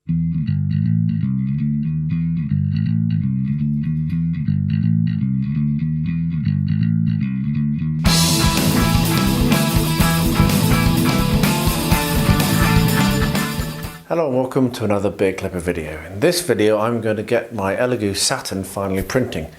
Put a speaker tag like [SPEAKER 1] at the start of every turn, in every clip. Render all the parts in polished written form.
[SPEAKER 1] Hello and welcome to another Beer Clipper video. In this video I'm going to get my Elegoo Saturn finally printing.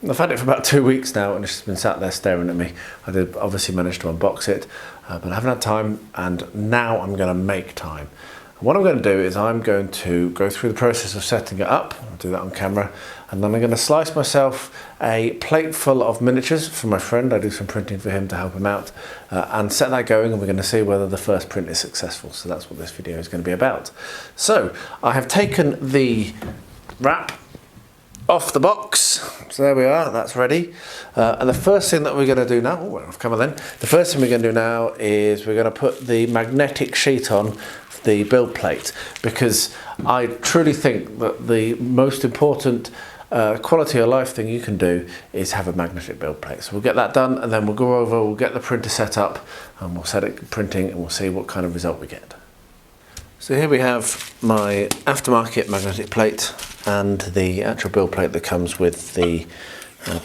[SPEAKER 1] I've had it for about 2 weeks now and it's just been sat there staring at me. I did obviously manage to unbox it, but I haven't had time, and now I'm going to make time. What I'm going to do is I'm going to go through the process of setting it up. I'll do that on camera, and then I'm going to slice myself a plate full of miniatures for my friend. I do some printing for him to help him out, and set that going, and we're going to see whether the first print is successful. So that's what this video is going to be about. So I have taken the wrap off the box, so there we are, that's ready. And the first thing that we're going to do now, come on then. The first thing we're going to do now is we're going to put the magnetic sheet on the build plate, because I truly think that the most important quality of life thing you can do is have a magnetic build plate. So we'll get that done, and then we'll go over, we'll get the printer set up, and we'll set it printing, and we'll see what kind of result we get. So here we have my aftermarket magnetic plate and the actual build plate that comes with the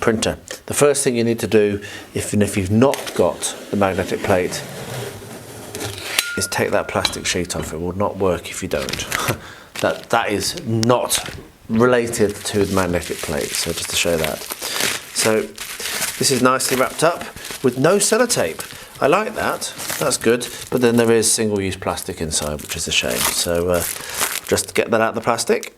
[SPEAKER 1] printer. The first thing you need to do, even if you've not got the magnetic plate, is take that plastic sheet off. It will not work if you don't. that is not related to the magnetic plate, so just to show that. So this is nicely wrapped up with no sellotape. I like that, that's good, but then there is single-use plastic inside, which is a shame. So just get that out of the plastic.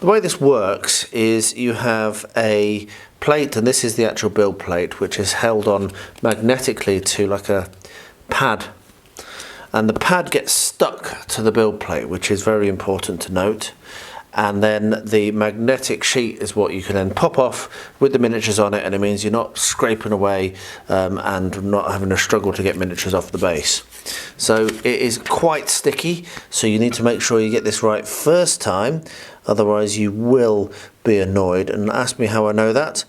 [SPEAKER 1] The way this works is you have a plate, and this is the actual build plate, which is held on magnetically to like a pad, and the pad gets stuck to the build plate, which is very important to note. And then the magnetic sheet is what you can then pop off with the miniatures on it, and it means you're not scraping away and not having a struggle to get miniatures off the base. So it is quite sticky, so you need to make sure you get this right first time, otherwise you will be annoyed. And ask me how I know that,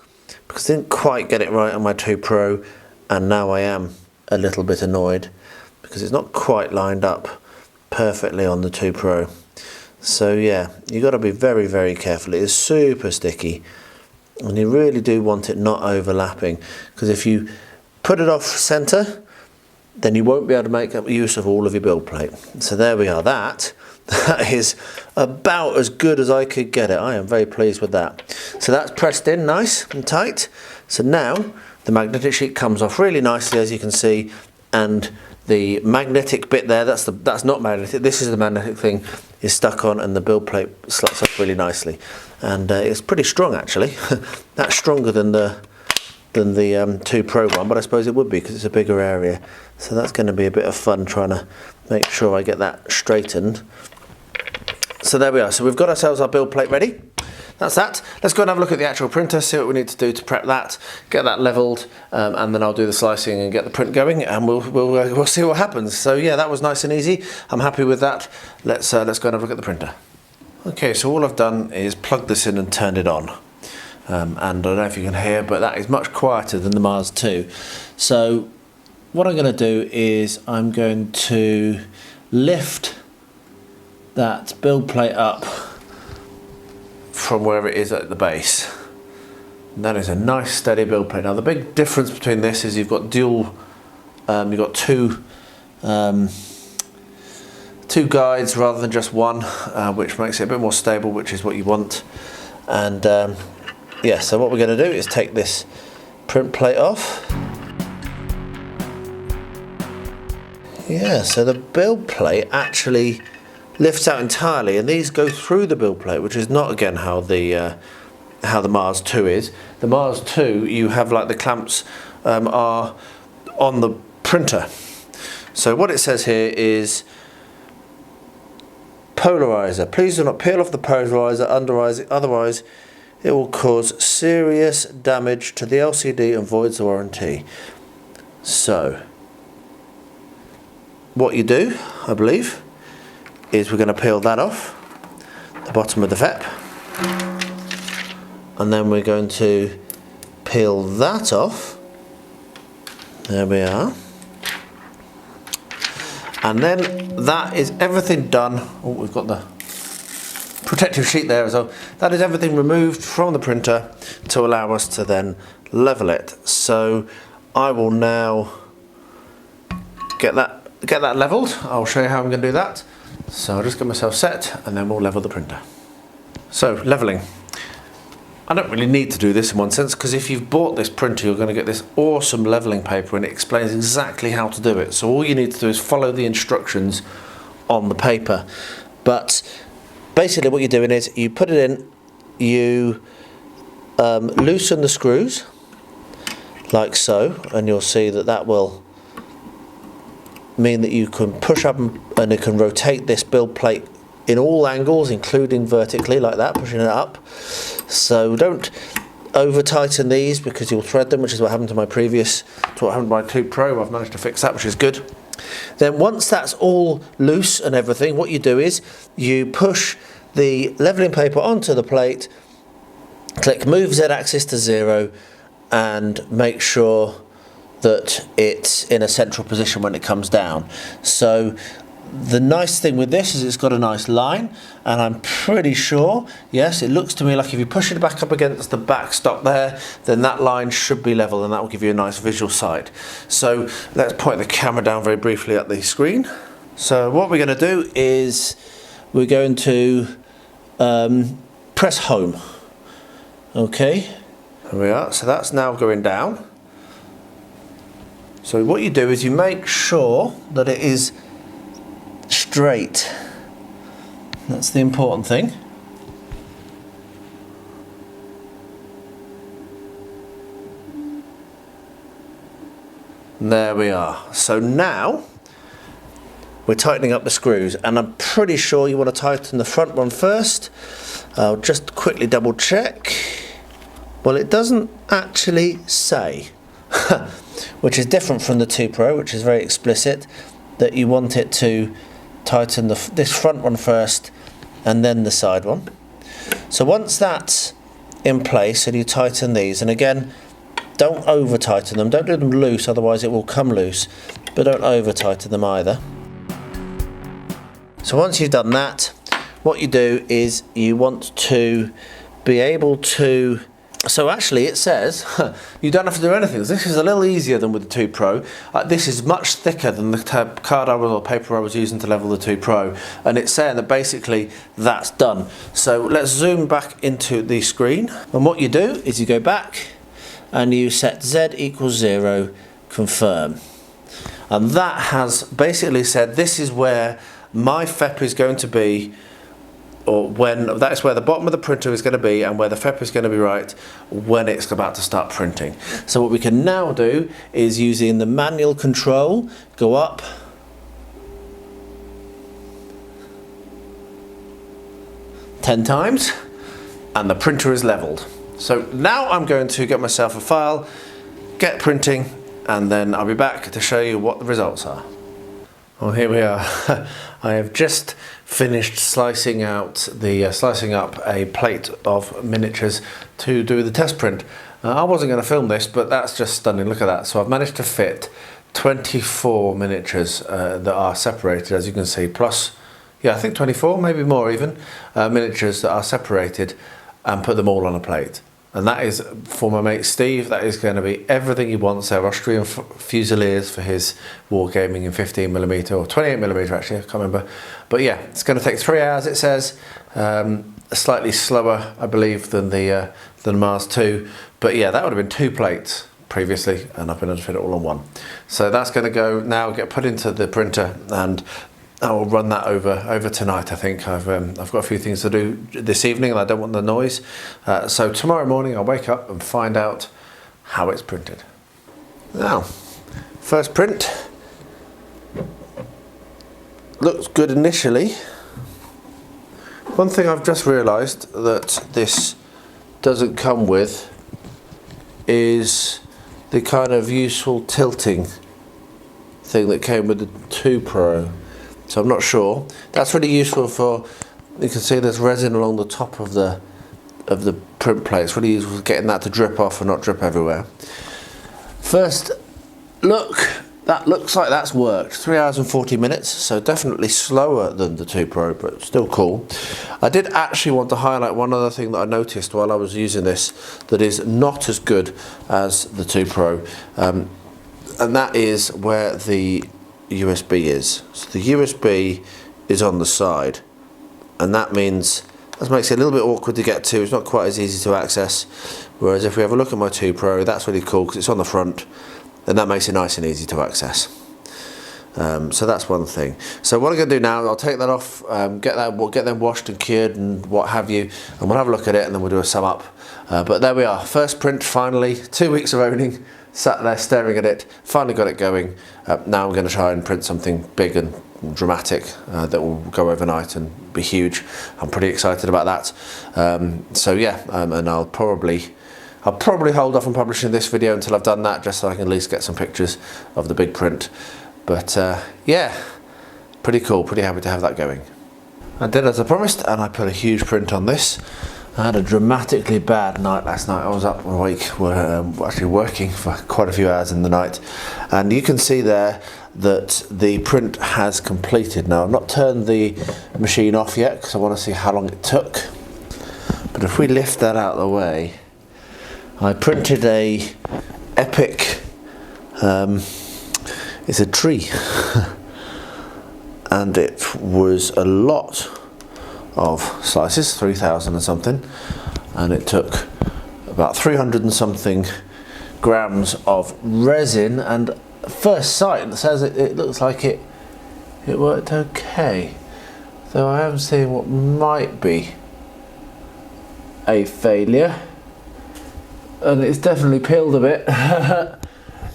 [SPEAKER 1] because I didn't quite get it right on my 2 Pro, and now I am a little bit annoyed because it's not quite lined up perfectly on the 2 Pro. So yeah, you've got to be very, very careful. It is super sticky, and you really do want it not overlapping, because if you put it off centre, then you won't be able to make use of all of your build plate. So there we are. That is about as good as I could get it. I am very pleased with that. So that's pressed in nice and tight. So now the magnetic sheet comes off really nicely, as you can see, and the magnetic bit there, that's not magnetic, this is the magnetic thing, is stuck on, and the build plate slots up really nicely. And it's pretty strong actually. That's stronger than the 2 Pro one, but I suppose it would be because it's a bigger area. So that's going to be a bit of fun trying to make sure I get that straightened. So there we are. So we've got ourselves our build plate ready. That's that. Let's go and have a look at the actual printer, see what we need to do to prep that, get that leveled, and then I'll do the slicing and get the print going, and we'll see what happens. So yeah, that was nice and easy. I'm happy with that. Let's go and have a look at the printer. Okay, so all I've done is plug this in and turned it on. And I don't know if you can hear, but that is much quieter than the Mars 2. So what I'm going to do is I'm going to lift that build plate up from where it is at the base. And that is a nice steady build plate. Now the big difference between this is you've got dual, you've got two guides rather than just one, which makes it a bit more stable, which is what you want. And yeah, so what we're going to do is take this print plate off. Yeah, so the build plate actually lifts out entirely, and these go through the build plate, which is not again how the Mars 2 is. The Mars 2, you have like the clamps are on the printer. So what it says here is polarizer. Please do not peel off the polarizer, otherwise it will cause serious damage to the LCD and voids the warranty. So what you do, I believe, is we're going to peel that off the bottom of the FEP, and then we're going to peel that off There we are. And then that is everything done. Oh, we've got the protective sheet there as well. That is everything removed from the printer to allow us to then level it. So I will now get that leveled. I'll show you how I'm going to do that. So I'll just get myself set and then we'll level the printer. So leveling. I don't really need to do this in one sense, because if you've bought this printer you're going to get this awesome leveling paper and it explains exactly how to do it. So all you need to do is follow the instructions on the paper. But basically what you're doing is you put it in, you loosen the screws like so, and you'll see that that will mean that you can push up and it can rotate this build plate in all angles, including vertically like that, pushing it up. So don't over tighten these because you'll thread them, which is what happened to my previous, to what happened to my 2 Pro. I've managed to fix that, which is good. Then once that's all loose and everything, what you do is you push the leveling paper onto the plate, click move Z axis to 0 and make sure that it's in a central position when it comes down. So the nice thing with this is it's got a nice line, and I'm pretty sure, yes, it looks to me like if you push it back up against the backstop there, then that line should be level and that will give you a nice visual sight. So let's point the camera down very briefly at the screen. So what we're going to do is we're going to press home. Okay, there we are. So that's now going down. So what you do is you make sure that it is straight. That's the important thing. There we are. So now we're tightening up the screws, and I'm pretty sure you want to tighten the front one first. I'll just quickly double check. Well, it doesn't actually say, which is different from the 2 Pro, which is very explicit, that you want it to tighten this front one first and then the side one. So once that's in place and you tighten these, and again, don't over tighten them, don't do them loose, otherwise it will come loose, but don't over tighten them either. So once you've done that, what you do is you want to be able to, so actually it says you don't have to do anything. This is a little easier than with the 2 Pro. This is much thicker than the card or paper I was using to level the 2 Pro, and it's saying that basically that's done. So let's zoom back into the screen, and what you do is you go back and you set Z equals 0, confirm, and that has basically said this is where my FEP is going to be, or when that's where the bottom of the printer is going to be and where the FEP is going to be right when it's about to start printing. So what we can now do is, using the manual control, go up, ten times, and the printer is leveled. So now I'm going to get myself a file, get printing, and then I'll be back to show you what the results are. Well, here we are. I have just finished slicing up a plate of miniatures to do the test print. I wasn't going to film this, but that's just stunning. Look at that. So I've managed to fit 24 miniatures that are separated, as you can see, plus, yeah, I think 24, maybe more even, miniatures that are separated, and put them all on a plate. And that is, for my mate Steve, that is going to be everything he wants. They're Austrian Fusiliers for his wargaming in 15mm, or 28mm actually, I can't remember. But yeah, it's going to take 3 hours, it says. Slightly slower, I believe, than the Mars 2. But yeah, that would have been 2 plates previously, and I've been able to fit it all on one. So that's going to go now, get put into the printer, and I will run that over tonight. I think I've got a few things to do this evening and I don't want the noise. So tomorrow morning I'll wake up and find out how it's printed. Now, first print. Looks good initially. One thing I've just realised that this doesn't come with is the kind of useful tilting thing that came with the 2 Pro. So I'm not sure. That's really useful for, you can see there's resin along the top of the print plate. It's really useful for getting that to drip off and not drip everywhere. First look, that looks like that's worked. 3 hours and 40 minutes, so definitely slower than the 2 Pro, but still cool. I did actually want to highlight one other thing that I noticed while I was using this that is not as good as the 2 Pro, and that is where the USB is. So the USB is on the side, and that makes it a little bit awkward to get to. It's not quite as easy to access, whereas if we have a look at my 2 Pro, that's really cool because it's on the front, and that makes it nice and easy to access. So that's one thing. So what I'm going to do now, I'll take that off, get them washed and cured and what have you, and we'll have a look at it and then we'll do a sum up. But there we are, first print finally, 2 weeks of owning, sat there staring at it, finally got it going. Now I'm going to try and print something big and dramatic that will go overnight and be huge. I'm pretty excited about that. So yeah, and I'll probably hold off on publishing this video until I've done that, just so I can at least get some pictures of the big print. But yeah, pretty cool, pretty happy to have that going. I did as I promised, and I put a huge print on this. I had a dramatically bad night last night. I was up awake, actually working for quite a few hours in the night, and you can see there that the print has completed. Now I've not turned the machine off yet because I want to see how long it took, but if we lift that out of the way, I printed a epic, it's a tree, and it was a lot of slices, 3,000 and something, and it took about 300 and something grams of resin, and at first sight it says it looks like it worked okay, though I am seeing what might be a failure, and it's definitely peeled a bit.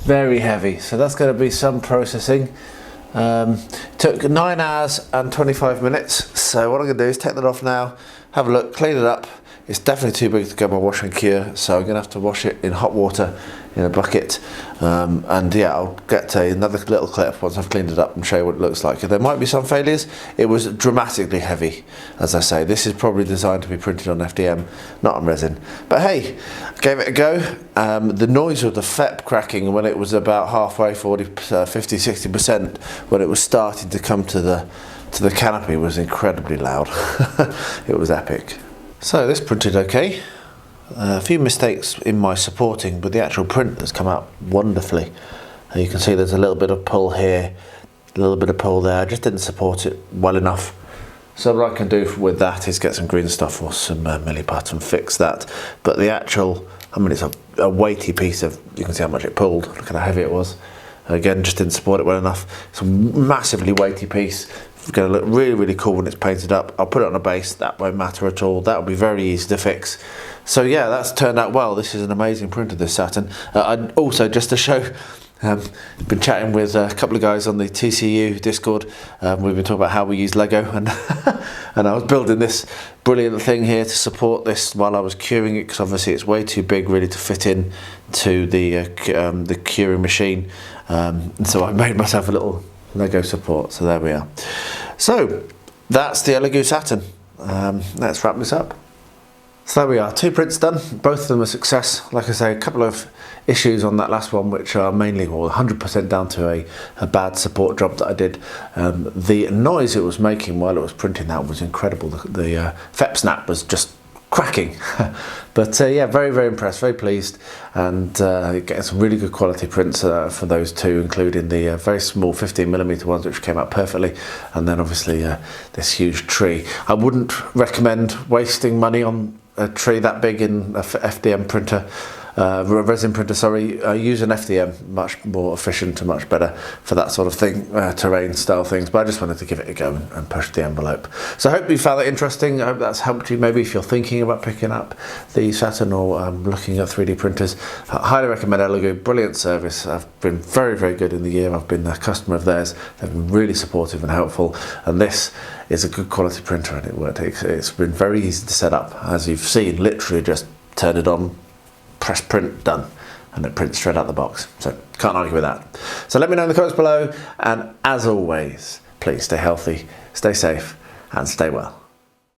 [SPEAKER 1] Very heavy, so that's going to be some processing. Took 9 hours and 25 minutes, so what I'm going to do is take that off now, have a look, clean it up. It's definitely too big to go by wash and cure, so I'm going to have to wash it in hot water in a bucket, and yeah, I'll get another little clip once I've cleaned it up and show you what it looks like. There might be some failures. It was dramatically heavy, as I say. This is probably designed to be printed on FDM, not on resin, but hey, I gave it a go. The noise of the FEP cracking when it was about halfway, 50-60%, when it was starting to come to the canopy, was incredibly loud. It was epic. So this printed okay. A few mistakes in my supporting, but the actual print has come out wonderfully. You can see there's a little bit of pull here, a little bit of pull there. I just didn't support it well enough. So what I can do with that is get some green stuff or some milliput and fix that. But the actual, I mean, it's a weighty piece of, you can see how much it pulled, look at how heavy it was. Again, just didn't support it well enough. It's a massively weighty piece. It's going to look really, really cool when it's painted up. I'll put it on a base, that won't matter at all. That'll be very easy to fix. So yeah, that's turned out well. This is an amazing print of this Saturn. And also, just to show, been chatting with a couple of guys on the TCU Discord. We've been talking about how we use Lego, and and I was building this brilliant thing here to support this while I was curing it, because obviously it's way too big really to fit in to the curing machine. And so I made myself a little Lego support. So there we are. So that's the Elegoo Saturn. Let's wrap this up. So there we are, 2 prints done, both of them a success. Like I say, a couple of issues on that last one, which are mainly, well, 100% down to a bad support job that I did. The noise it was making while it was printing that was incredible. The FEP snap was just cracking. But yeah, very, very impressed, very pleased, and getting some really good quality prints for those two, including the very small 15mm ones, which came out perfectly, and then obviously this huge tree. I wouldn't recommend wasting money on a tree that big in a FDM printer, resin printer, sorry. Use an FDM, much more efficient and much better for that sort of thing, terrain style things, but I just wanted to give it a go and push the envelope. So I hope you found that interesting. I hope that's helped you, maybe if you're thinking about picking up the Saturn or looking at 3D printers. I highly recommend Elegoo, brilliant service. I've been very, very good in the year. I've been a customer of theirs. They've been really supportive and helpful, and this is a good quality printer, and it worked. It's been very easy to set up, as you've seen. Literally just turn it on, press print, done, and it prints straight out the box. So can't argue with that. So let me know in the comments below, and as always, please stay healthy, stay safe, and stay well.